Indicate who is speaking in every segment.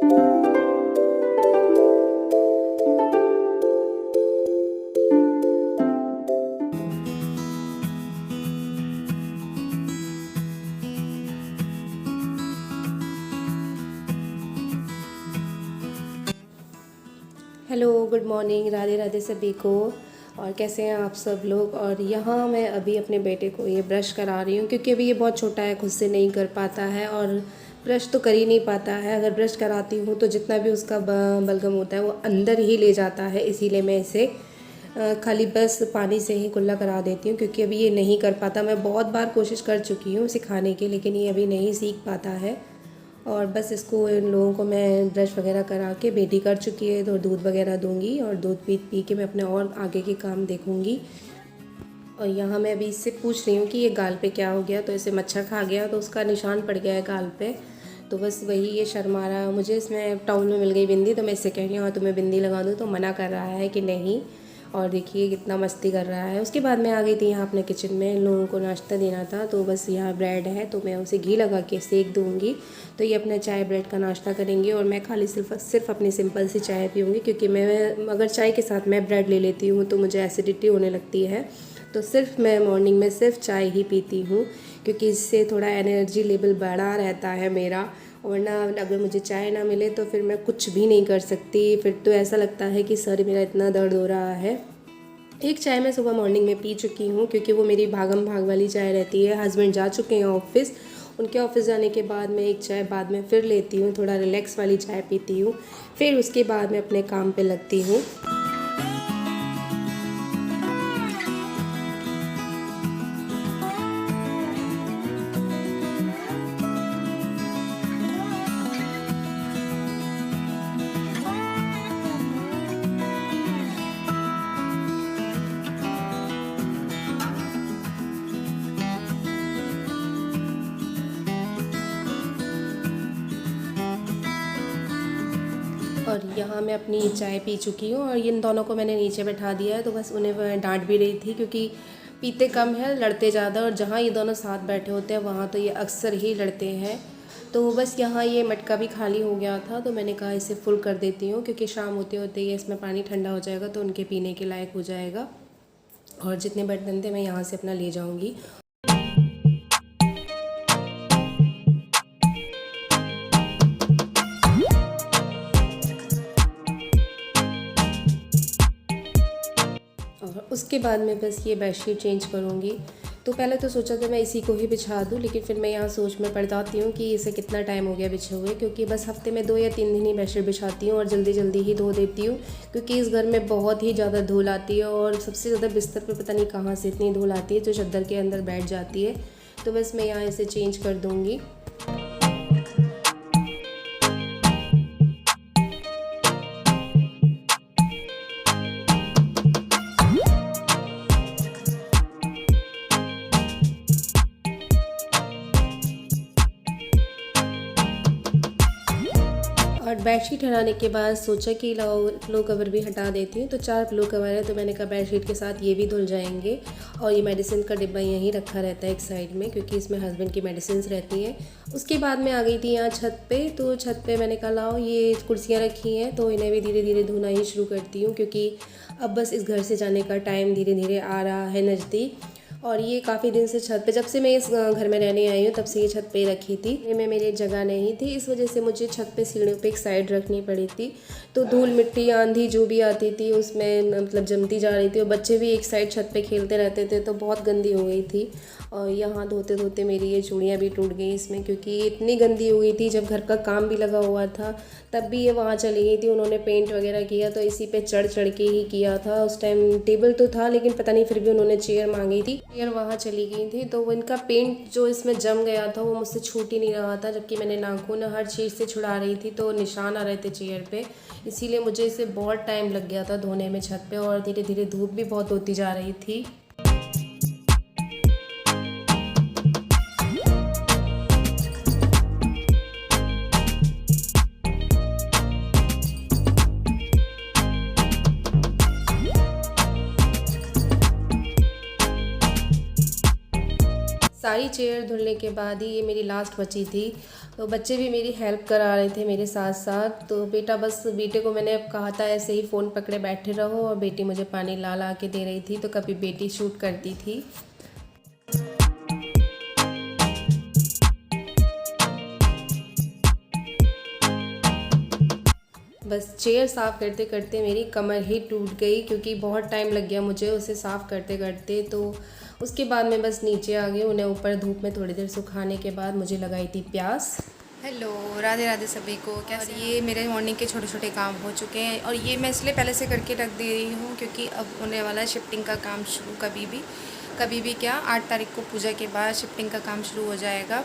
Speaker 1: Hello, good morning, Radhe Radhe सभी को। और कैसे हैं आप सब लोग। और यहाँ मैं अभी अपने बेटे को ये ब्रश करा रही हूँ, क्योंकि अभी ये बहुत छोटा है, खुद से नहीं कर पाता है और ब्रश तो कर ही नहीं पाता है। अगर ब्रश कराती हूँ तो जितना भी उसका बलगम होता है वो अंदर ही ले जाता है, इसीलिए मैं इसे खाली बस पानी से ही कुल्ला करा देती हूँ, क्योंकि अभी ये नहीं कर पाता। मैं बहुत बार कोशिश कर चुकी हूँ सिखाने की, लेकिन ये अभी नहीं सीख पाता है। और बस इसको इन लोगों को मैं ब्रश वगैरह करा के, बेटी कर चुकी है तो दूध वगैरह दूंगी, और दूध पी पी के मैं अपने और आगे के काम देखूंगी। और यहाँ मैं अभी इससे पूछ रही हूँ कि ये गाल पे क्या हो गया, तो इसे मच्छर खा गया तो उसका निशान पड़ गया है गाल पे। तो बस वही ये शर्मा रहा है मुझे। इसमें टाउन में मिल गई बिंदी, तो मैं इससे कह रही हूँ हाँ तुम्हें बिंदी लगा दूँ, तो मना कर रहा है कि नहीं। और देखिए कितना मस्ती कर रहा है। उसके बाद मैं आ गई थी यहाँ अपने किचन में, इन लोगों को नाश्ता देना था। तो बस यहाँ ब्रेड है तो मैं उसे घी लगा के सेक दूँगी, तो ये अपना चाय ब्रेड का नाश्ता करेंगे। और मैं खाली सिर्फ अपनी सिंपल सी चाय पीऊँगी, क्योंकि मैं अगर चाय के साथ मैं ब्रेड ले लेती हूँ तो मुझे एसिडिटी होने लगती है। तो सिर्फ मैं मॉर्निंग में सिर्फ चाय ही पीती हूँ, क्योंकि इससे थोड़ा एनर्जी लेवल बढ़ा रहता है मेरा। वरना अगर मुझे चाय ना मिले तो फिर मैं कुछ भी नहीं कर सकती। फिर तो ऐसा लगता है कि सर मेरा इतना दर्द हो रहा है। एक चाय मैं सुबह मॉर्निंग में पी चुकी हूँ, क्योंकि वो मेरी भागम भाग वाली चाय रहती है। हस्बैंड जा चुके हैं ऑफिस, उनके ऑफिस जाने के बाद मैं एक चाय बाद में फिर लेती हूँ, थोड़ा रिलैक्स वाली चाय पीती हूँ। फिर उसके बाद मैं अपने काम पे लगती हूँ। और यहाँ मैं अपनी चाय पी चुकी हूँ, और इन दोनों को मैंने नीचे बैठा दिया है। तो बस उन्हें मैं डांट भी रही थी, क्योंकि पीते कम है, लड़ते ज़्यादा। और जहाँ ये दोनों साथ बैठे होते हैं वहाँ तो ये अक्सर ही लड़ते हैं। तो बस यहाँ ये मटका भी खाली हो गया था, तो मैंने कहा इसे फुल कर देती हूँ, क्योंकि शाम होते होते ये इसमें पानी ठंडा हो जाएगा तो उनके पीने के लायक हो जाएगा। और जितने बर्तन थे मैं यहाँ से अपना ले जाऊँगी। और उसके बाद मैं बस ये बेडशीट चेंज करूँगी। तो पहले तो सोचा था मैं इसी को ही बिछा दूँ, लेकिन फिर मैं यहाँ सोच में पड़ जाती हूँ कि इसे कितना टाइम हो गया बिछे हुए, क्योंकि बस हफ्ते में 2 या 3 दिन ही बेडशीट बिछाती हूँ और जल्दी जल्दी ही धो देती हूँ, क्योंकि इस घर में बहुत ही ज़्यादा धूल आती है। और सबसे ज़्यादा बिस्तर पे पता नहीं कहाँ से इतनी धूल आती है जो चादर के अंदर बैठ जाती है। तो बस मैं यहाँ इसे चेंज कर दूँगी। और बेडशीट हटाने के बाद सोचा कि पिलो कवर भी हटा देती हूँ। तो 4 पिलो कवर है, तो मैंने कहा बेडशीट के साथ ये भी धुल जाएंगे। और ये मेडिसिन का डिब्बा यहीं रखा रहता है एक साइड में, क्योंकि इसमें हस्बैंड की मेडिसिन रहती हैं। उसके बाद मैं आ गई थी यहाँ छत पे। तो छत पे मैंने कहा लाओ ये कुर्सियाँ रखी हैं, तो इन्हें भी धीरे धीरे धोना ही शुरू करती हूँ, क्योंकि अब बस इस घर से जाने का टाइम धीरे धीरे आ रहा है नज़दीक। और ये काफ़ी दिन से छत पे, जब से मैं इस घर में रहने आई हूँ तब से ये छत पे रखी थी। में मेरी जगह नहीं थी, इस वजह से मुझे छत पे सीढ़ियों पे एक साइड रखनी पड़ी थी। तो धूल मिट्टी आंधी जो भी आती थी उसमें मतलब जमती जा रही थी, और बच्चे भी एक साइड छत पे खेलते रहते थे, तो बहुत गंदी हो गई थी। और यहाँ धोते धोते मेरी ये चूड़ियाँ भी टूट गई इसमें, क्योंकि इतनी गंदी हो गई थी। जब घर का काम भी लगा हुआ था तब भी ये वहाँ चली गई थी। उन्होंने पेंट वगैरह किया तो इसी पे चढ़ चढ़ के ही किया था। उस टाइम टेबल तो था, लेकिन पता नहीं फिर भी उन्होंने चेयर मांगी थी, चेयर वहाँ चली गई थी। तो इनका पेंट जो इसमें जम गया था वो मुझसे छूट ही नहीं रहा था, जबकि मैंने नाखून हर चीज़ से छुड़ा रही थी, तो निशान आ रहे थे चेयर पे। इसीलिए मुझे इसे बहुत टाइम लग गया था धोने में छत पे, और धीरे धीरे धूप भी बहुत होती जा रही थी। सारी चेयर धुलने के बाद ही ये मेरी लास्ट बची थी। तो बच्चे भी मेरी हेल्प करा रहे थे मेरे साथ साथ। तो बेटे को मैंने अब कहा था ऐसे ही फ़ोन पकड़े बैठे रहो, और बेटी मुझे पानी ला ला के दे रही थी, तो कभी बेटी शूट करती थी। बस चेयर साफ़ करते करते मेरी कमर ही टूट गई, क्योंकि बहुत टाइम लग गया मुझे उसे साफ़ करते करते। तो उसके बाद मैं बस नीचे आ गई, उन्हें ऊपर धूप में थोड़ी देर सुखाने के बाद मुझे लगाई थी प्यास।
Speaker 2: हेलो, राधे राधे सभी को। कैसे ये मेरे मॉर्निंग के छोटे छोटे काम हो चुके हैं, और ये मैं इसलिए पहले से करके रख दे रही हूँ क्योंकि अब होने वाला है शिफ्टिंग का काम शुरू। कभी भी क्या 8 तारीख को पूजा के बाद शिफ्टिंग का काम शुरू हो जाएगा।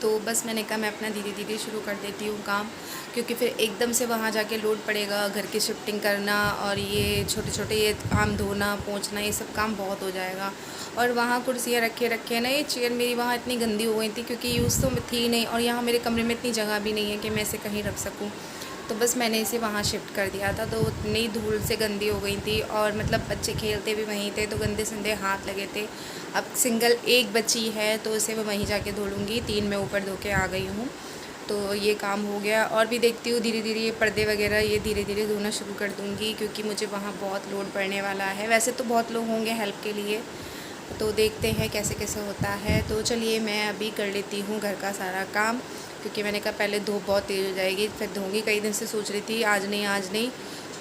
Speaker 2: तो बस मैंने कहा मैं अपना धीरे धीरे शुरू कर देती हूँ काम, क्योंकि फिर एकदम से वहाँ जाके लोड पड़ेगा, घर की शिफ्टिंग करना और ये छोटे छोटे ये काम धोना पोंछना, ये सब काम बहुत हो जाएगा। और वहाँ कुर्सियाँ रखे ना, ये चेयर मेरी वहाँ इतनी गंदी हो गई थी क्योंकि यूज़ तो थी नहीं, और यहाँ मेरे कमरे में इतनी जगह भी नहीं है कि मैं इसे कहीं रख सकूँ। तो बस मैंने इसे वहाँ शिफ्ट कर दिया था। तो इतनी धूल से गंदी हो गई थी, और मतलब बच्चे खेलते भी वहीं थे, तो गंदे संदे हाथ लगे थे। अब सिंगल एक बची है, तो इसे मैं वहीं जाके धो लूँगी। 3 मैं ऊपर धो के आ गई हूँ, तो ये काम हो गया। और भी देखती हूँ धीरे धीरे ये पर्दे वगैरह ये धीरे धीरे धोना शुरू कर दूँगी, क्योंकि मुझे वहाँ बहुत लोड पड़ने वाला है। वैसे तो बहुत लोग होंगे हेल्प के लिए, तो देखते हैं कैसे कैसे होता है। तो चलिए मैं अभी कर लेती हूँ घर का सारा काम, क्योंकि मैंने कहा पहले धूप बहुत तेज़ हो जाएगी फिर धोऊंगी। कई दिन से सोच रही थी आज नहीं,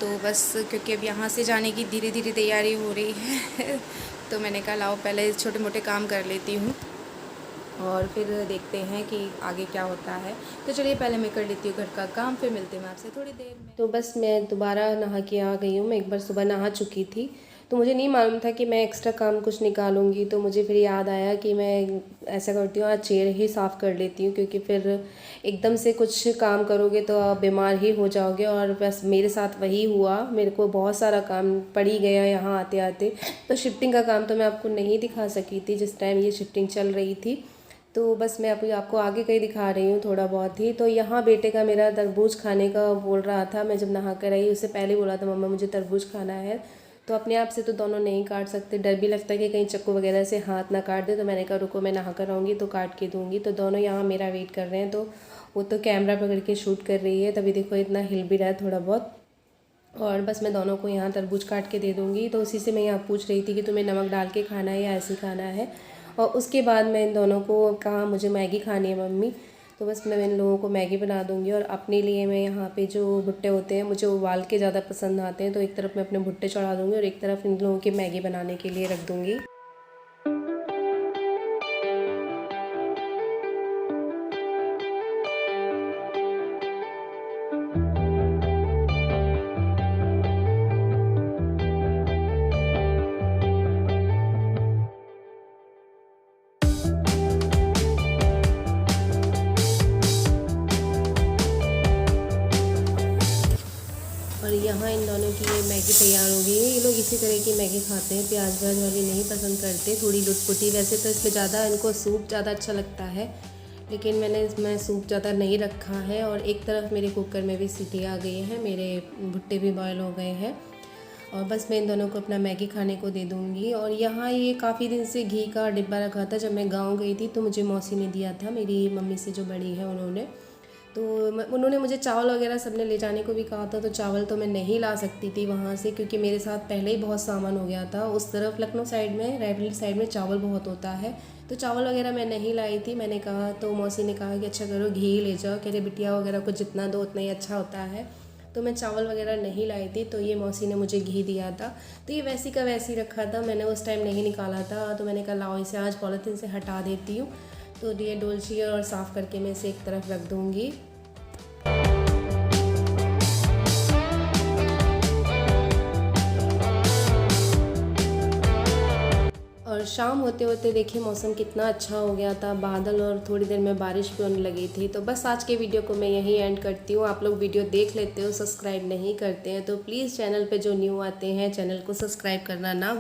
Speaker 2: तो बस क्योंकि अब यहाँ से जाने की धीरे धीरे तैयारी हो रही है तो मैंने कहा लाओ पहले छोटे मोटे काम कर लेती हूँ, और फिर देखते हैं कि आगे क्या होता है। तो चलिए पहले मैं कर लेती हूँ घर का काम, फिर मिलते हैं आपसे थोड़ी देर में।
Speaker 1: तो बस मैं दोबारा नहा के आ गई हूँ। मैं एक बार सुबह नहा चुकी थी, तो मुझे नहीं मालूम था कि मैं एक्स्ट्रा काम कुछ निकालूंगी। तो मुझे फिर याद आया कि मैं ऐसा करती हूँ, आज चेयर ही साफ़ कर लेती हूँ, क्योंकि फिर एकदम से कुछ काम करोगे तो आप बीमार ही हो जाओगे। और बस मेरे साथ वही हुआ, मेरे को बहुत सारा काम पड़ ही गया यहाँ आते आते। तो शिफ्टिंग का काम तो मैं आपको नहीं दिखा सकी थी जिस टाइम ये शिफ्टिंग चल रही थी। तो बस मैं अभी आपको आगे का ही दिखा रही हूँ थोड़ा बहुत ही। तो यहाँ बेटे का मेरा तरबूज खाने का बोल रहा था। मैं जब नहा कर आई उससे पहले बोला था मम्मा मुझे तरबूज खाना है। तो अपने आप से तो दोनों नहीं काट सकते, डर भी लगता है कि कहीं चाकू वगैरह से हाथ ना काट दे। तो मैंने कहा रुको मैं नहा कर आऊँगी तो काट के दूँगी। तो दोनों यहाँ मेरा वेट कर रहे हैं। तो वो तो कैमरा पकड़ के शूट कर रही है, तभी देखो इतना हिल भी रहा है थोड़ा बहुत। और बस मैं दोनों को यहाँ तरबूज काट के दे दूँगी। तो उसी से मैं यहाँ पूछ रही थी कि तुम्हें नमक डाल के खाना है या ऐसे खाना है। और उसके बाद मैं इन दोनों को कहा मुझे मैगी खानी है मम्मी। तो बस मैं इन लोगों को मैगी बना दूँगी। और अपने लिए मैं यहाँ पे जो भुट्टे होते हैं मुझे उबाल के ज़्यादा पसंद आते हैं, तो एक तरफ मैं अपने भुट्टे चढ़ा दूँगी और एक तरफ इन लोगों की मैगी बनाने के लिए रख दूँगी। और यहाँ इन दोनों की ये मैगी तैयार हो गई है। ये लोग इसी तरह की मैगी खाते हैं, प्याज व्याज वाली नहीं पसंद करते, थोड़ी लुटपुटी। वैसे तो इसमें ज़्यादा इनको सूप ज़्यादा अच्छा लगता है, लेकिन मैंने इसमें सूप ज़्यादा नहीं रखा है। और एक तरफ मेरे कुकर में भी सीटी आ गई है, मेरे भुट्टे भी बॉयल हो गए हैं। और बस मैं इन दोनों को अपना मैगी खाने को दे दूँगी। और यहाँ ये काफ़ी दिन से घी का डिब्बा रखा था, जब मैं गाँव गई थी तो मुझे मौसी ने दिया था, मेरी मम्मी से जो बड़ी है उन्होंने। तो उन्होंने मुझे चावल वगैरह सबने ले जाने को भी कहा था। तो चावल तो मैं नहीं ला सकती थी वहाँ से, क्योंकि मेरे साथ पहले ही बहुत सामान हो गया था। उस तरफ लखनऊ साइड में, रायबरेली साइड में चावल बहुत होता है, तो चावल वगैरह मैं नहीं लाई थी। मैंने कहा तो मौसी ने कहा कि अच्छा करो घी ले जाओ, कह रहे बिटिया वगैरह को जितना दो उतना ही अच्छा होता है। तो मैं चावल वगैरह नहीं लाई थी, तो ये मौसी ने मुझे घी दिया था। तो ये वैसी का वैसी रखा था, मैंने उस टाइम नहीं निकाला था। तो मैंने कहा लाओ इसे आज पॉलीथीन से हटा देती हूँ। तो ये डोलची और साफ़ करके मैं इसे एक तरफ रख दूँगी। और शाम होते होते देखिए मौसम कितना अच्छा हो गया था, बादल, और थोड़ी देर में बारिश भी होने लगी थी। तो बस आज के वीडियो को मैं यहीं एंड करती हूँ। आप लोग वीडियो देख लेते हो, सब्सक्राइब नहीं करते हैं तो प्लीज़ चैनल पे जो न्यू आते हैं चैनल को सब्सक्राइब करना ना